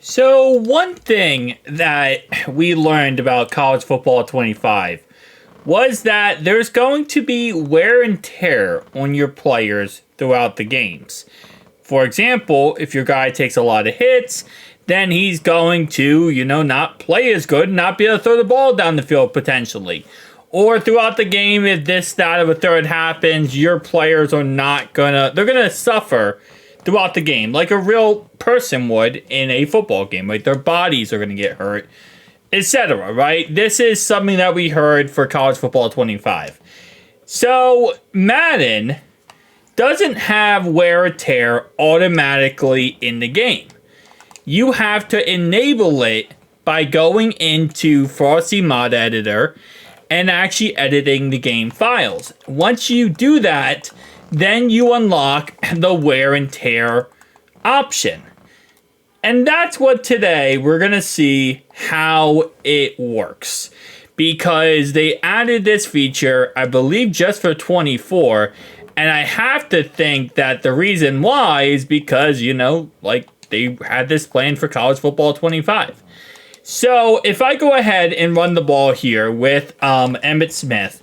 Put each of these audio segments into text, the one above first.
So one thing that we learned about college football 25 was that there's going to be wear and tear on your players throughout the games. For example, if your guy takes a lot of hits, then he's going to, not play as good and not be able to throw the ball down the field potentially. Or throughout the game, if this, that, of a third happens, your players are they're gonna suffer throughout the game, like a real person would in a football game. Like their bodies are going to get hurt, etc. Right? This is something that we heard for college football 25. So Madden doesn't have wear or tear automatically in the game. You have to enable it by going into Frosty Mod Editor and actually editing the game files. Once you do that, then you unlock the wear and tear option. And that's what today we're going to see how it works. Because they added this feature, I believe, just for 24. And I have to think that the reason why is because, they had this planned for college football 25. So if I go ahead and run the ball here with Emmitt Smith,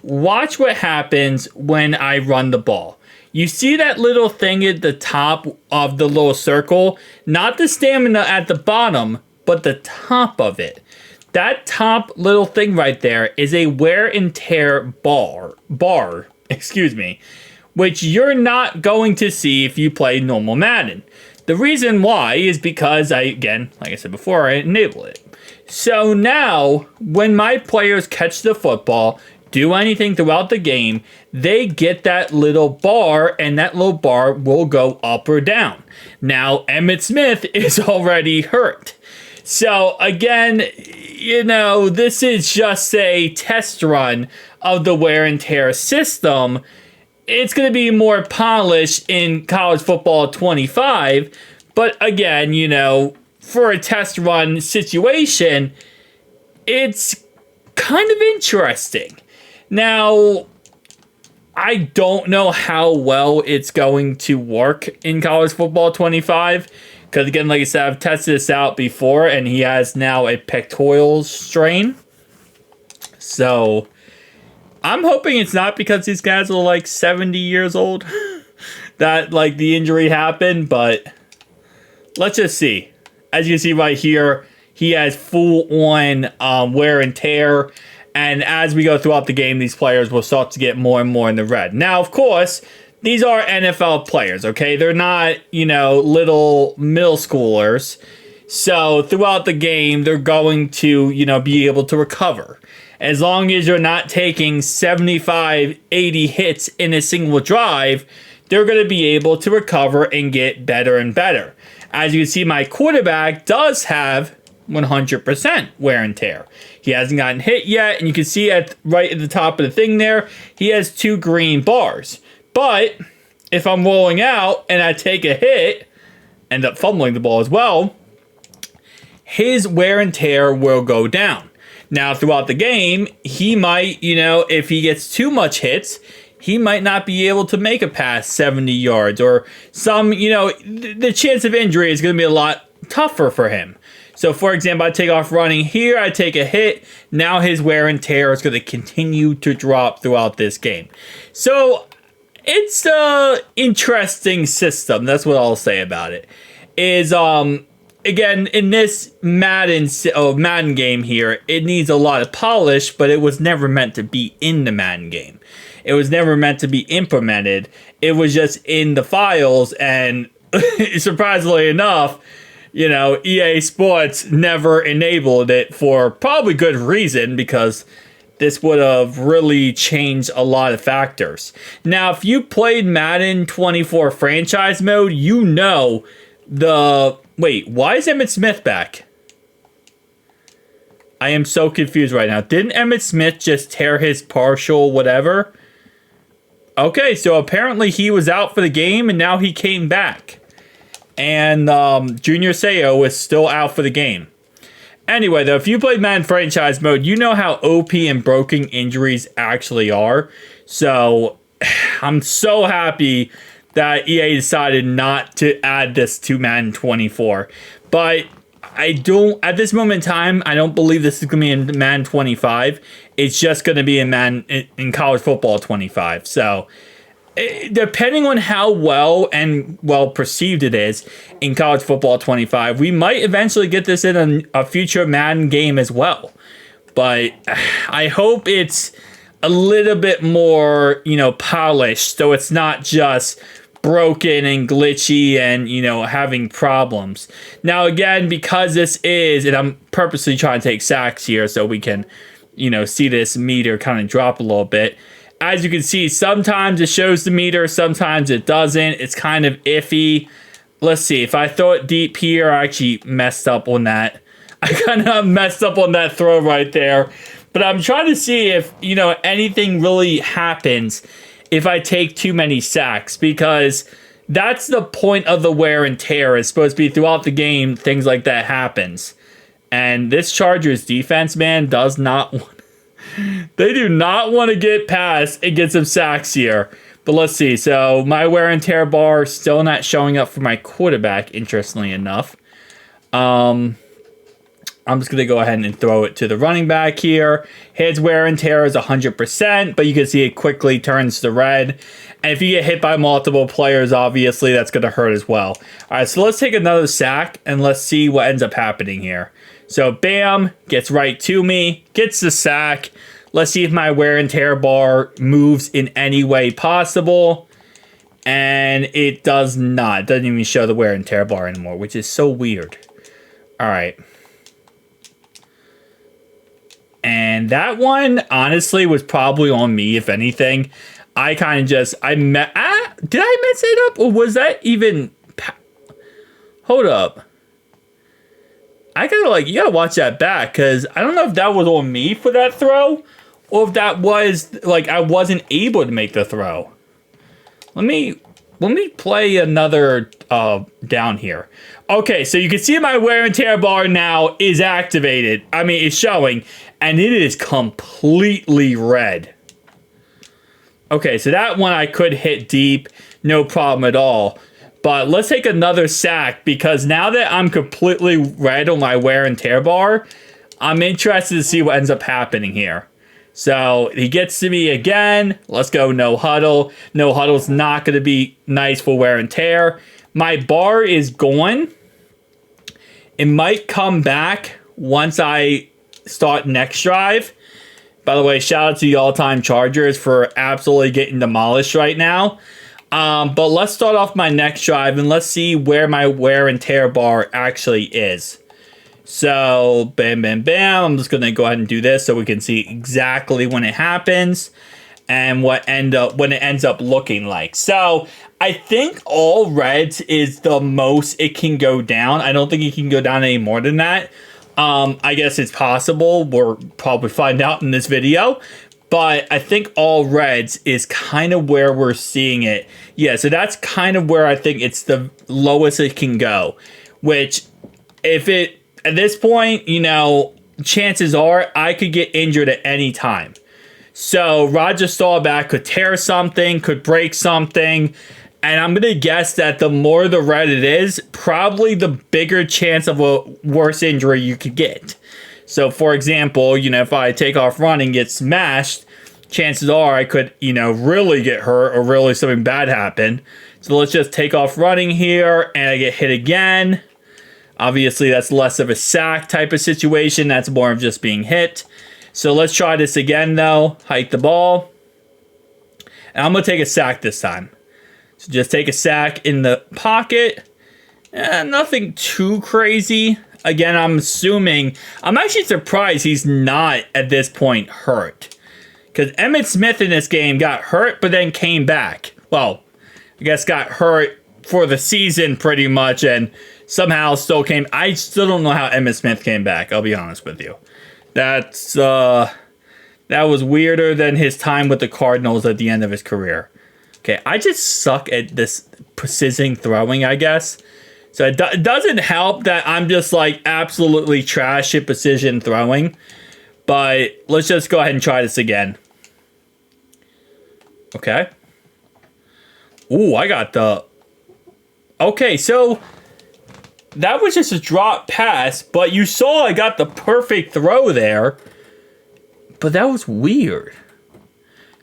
watch what happens when I run the ball. You see that little thing at the top of the little circle? Not the stamina at the bottom, but the top of it. That top little thing right there is a wear and tear bar, which you're not going to see if you play normal Madden. The reason why is because like I said before, I enable it. So now, when my players catch the football, do anything throughout the game, they get that little bar, and that little bar will go up or down. Now, Emmitt Smith is already hurt. So, again, this is just a test run of the wear and tear system. It's going to be more polished in college football 25, but again, for a test run situation, it's kind of interesting. Now, I don't know how well it's going to work in college football 25. Because again, like I said, I've tested this out before, and he has now a pectoral strain. So, I'm hoping it's not because these guys are like 70 years old that the injury happened. But let's just see. As you can see right here, he has full-on wear and tear. And as we go throughout the game, these players will start to get more and more in the red. Now, of course, these are NFL players, okay? They're not, little middle schoolers. So throughout the game, they're going to, be able to recover. As long as you're not taking 75, 80 hits in a single drive, they're going to be able to recover and get better and better. As you can see, my quarterback does have 100% wear and tear. He hasn't gotten hit yet, and you can see right at the top of the thing there, he has 2 green bars. But if I'm rolling out and I take a hit, end up fumbling the ball as well, his wear and tear will go down. Now, throughout the game, he might, if he gets too much hits, he might not be able to make a pass 70 yards, or the chance of injury is going to be a lot tougher for him. So, for example, I take off running here, I take a hit, now his wear and tear is going to continue to drop throughout this game. So, it's an interesting system, that's what I'll say about it. Again, in this Madden game here, it needs a lot of polish, but it was never meant to be in the Madden game. It was never meant to be implemented. It was just in the files, and surprisingly enough, EA Sports never enabled it for probably good reason, because this would have really changed a lot of factors. Now, if you played Madden 24 franchise mode, Wait, why is Emmitt Smith back? I am so confused right now. Didn't Emmitt Smith just tear his partial whatever? Okay, so apparently he was out for the game, and now he came back. And Junior Seau is still out for the game. Anyway, though, if you played Madden franchise mode, you know how OP and broken injuries actually are. So, I'm so happy that EA decided not to add this to Madden 24. But I don't, at this moment in time, I don't believe this is going to be in Madden 25. It's just going to be in college football 25. So, depending on how well perceived it is in college football 25, we might eventually get this in a future Madden game as well. But I hope it's a little bit more, polished, so it's not just broken and glitchy and, having problems. Now, again, because this is, and I'm purposely trying to take sacks here so we can, see this meter kind of drop a little bit. As you can see, sometimes it shows the meter, sometimes it doesn't. It's kind of iffy. Let's see, if I throw it deep here, I actually messed up on that. I kind of messed up on that throw right there. But I'm trying to see if, anything really happens if I take too many sacks, because that's the point of the wear and tear. It's supposed to be throughout the game, things like that happens. And this Chargers defense, man, does not want... They do not want to get past and get some sacks here. But let's see. So my wear and tear bar still not showing up for my quarterback, interestingly enough. I'm just going to go ahead and throw it to the running back here. His wear and tear is 100%, but you can see it quickly turns to red. And if you get hit by multiple players, obviously, that's going to hurt as well. All right, so let's take another sack, and let's see what ends up happening here. So, bam, gets right to me, gets the sack. Let's see if my wear and tear bar moves in any way possible. And it does not. It doesn't even show the wear and tear bar anymore, which is so weird. All right. And that one, honestly, was probably on me, if anything. I kind of just, did I mess it up? Or was that even, hold up. I gotta, you gotta watch that back, because I don't know if that was on me for that throw, or if that was, I wasn't able to make the throw. Let me play another down here. Okay, so you can see my wear and tear bar now is activated. I mean, it's showing, and it is completely red. Okay, so that one I could hit deep, no problem at all. But let's take another sack, because now that I'm completely red on my wear and tear bar, I'm interested to see what ends up happening here. So he gets to me again. Let's go no huddle. No huddle's not going to be nice for wear and tear. My bar is gone. It might come back once I start next drive. By the way, shout out to the all-time Chargers for absolutely getting demolished right now. But let's start off my next drive and let's see where my wear and tear bar actually is. So, bam, bam, bam. I'm just going to go ahead and do this so we can see exactly when it happens and when it ends up looking like. So, I think all reds is the most it can go down. I don't think it can go down any more than that. I guess it's possible. We'll probably find out in this video. But I think all reds is kind of where we're seeing it. Yeah, so that's kind of where I think it's the lowest it can go. Which, if it... At this point, chances are I could get injured at any time. So Roger Staubach could tear something, could break something. And I'm going to guess that the more the red it is, probably the bigger chance of a worse injury you could get. So, for example, if I take off running, get smashed, chances are I could, really get hurt or really something bad happen. So let's just take off running here and I get hit again. Obviously, that's less of a sack type of situation. That's more of just being hit. So let's try this again, though. Hike the ball. And I'm going to take a sack this time. So just take a sack in the pocket. Nothing too crazy. Again, I'm actually surprised he's not, at this point, hurt. Because Emmitt Smith in this game got hurt, but then came back. Well, I guess got hurt for the season, pretty much, and somehow still came. I still don't know how Emmitt Smith came back, I'll be honest with you. That was weirder than his time with the Cardinals at the end of his career. Okay, I just suck at this precision throwing, I guess. So it doesn't help that I'm just absolutely trash at precision throwing. But let's just go ahead and try this again. Okay. Ooh, I got the... Okay, so that was just a drop pass, but you saw I got the perfect throw there. But that was weird.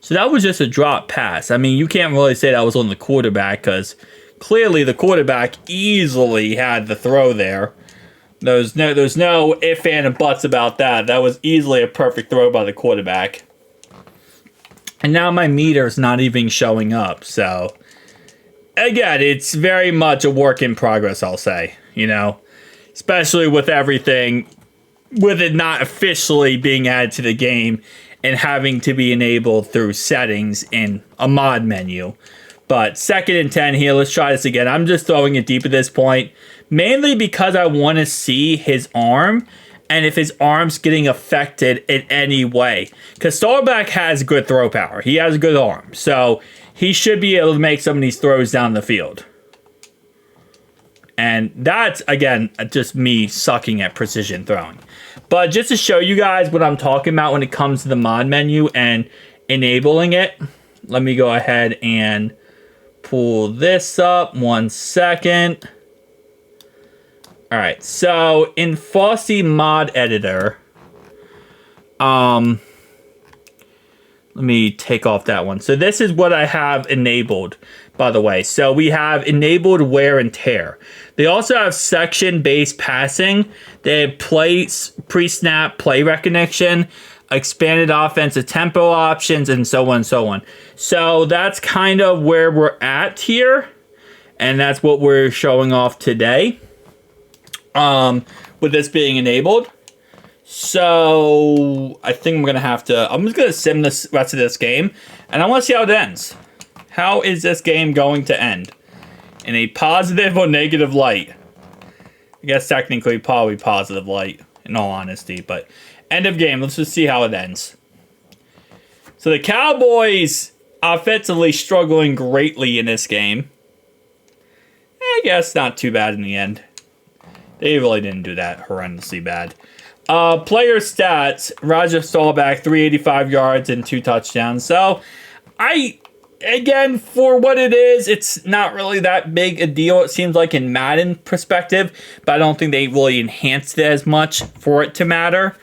So that was just a drop pass. I mean, you can't really say that was on the quarterback because clearly the quarterback easily had the throw there. There's no if, and buts about that. That was easily a perfect throw by the quarterback. And now my meter's not even showing up. So, again, it's very much a work in progress, I'll say. You know, especially with everything, with it not officially being added to the game and having to be enabled through settings in a mod menu. But 2nd and 10 here. Let's try this again. I'm just throwing it deep at this point. Mainly because I want to see his arm and if his arm's getting affected in any way. Because Starback has good throw power. He has a good arm. So he should be able to make some of these throws down the field. And that's, again, just me sucking at precision throwing. But just to show you guys what I'm talking about when it comes to the mod menu and enabling it, let me go ahead and pull this up. 1 second. All right, so in Fossey Mod Editor, let me take off that one. So this is what I have enabled, by the way. So we have enabled wear and tear. They also have section-based passing. They have pre-snap play recognition, expanded offensive tempo options, and so on and so on. So that's kind of where we're at here, and that's what we're showing off today. With this being enabled. So I think I'm just gonna sim this rest of this game and I want to see how it ends. How is this game going to end? In a positive or negative light? I guess technically probably positive light in all honesty, but end of game. Let's just see how it ends. So the Cowboys offensively struggling greatly in this game. I guess not too bad in the end. They really didn't do that horrendously bad. Player stats, Roger Staubach, 385 yards and 2 touchdowns. So, again, for what it is, it's not really that big a deal, it seems like in Madden perspective. But I don't think they really enhanced it as much for it to matter.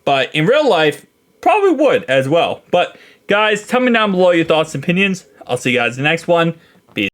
But in real life, probably would as well. But, guys, tell me down below your thoughts and opinions. I'll see you guys in the next one.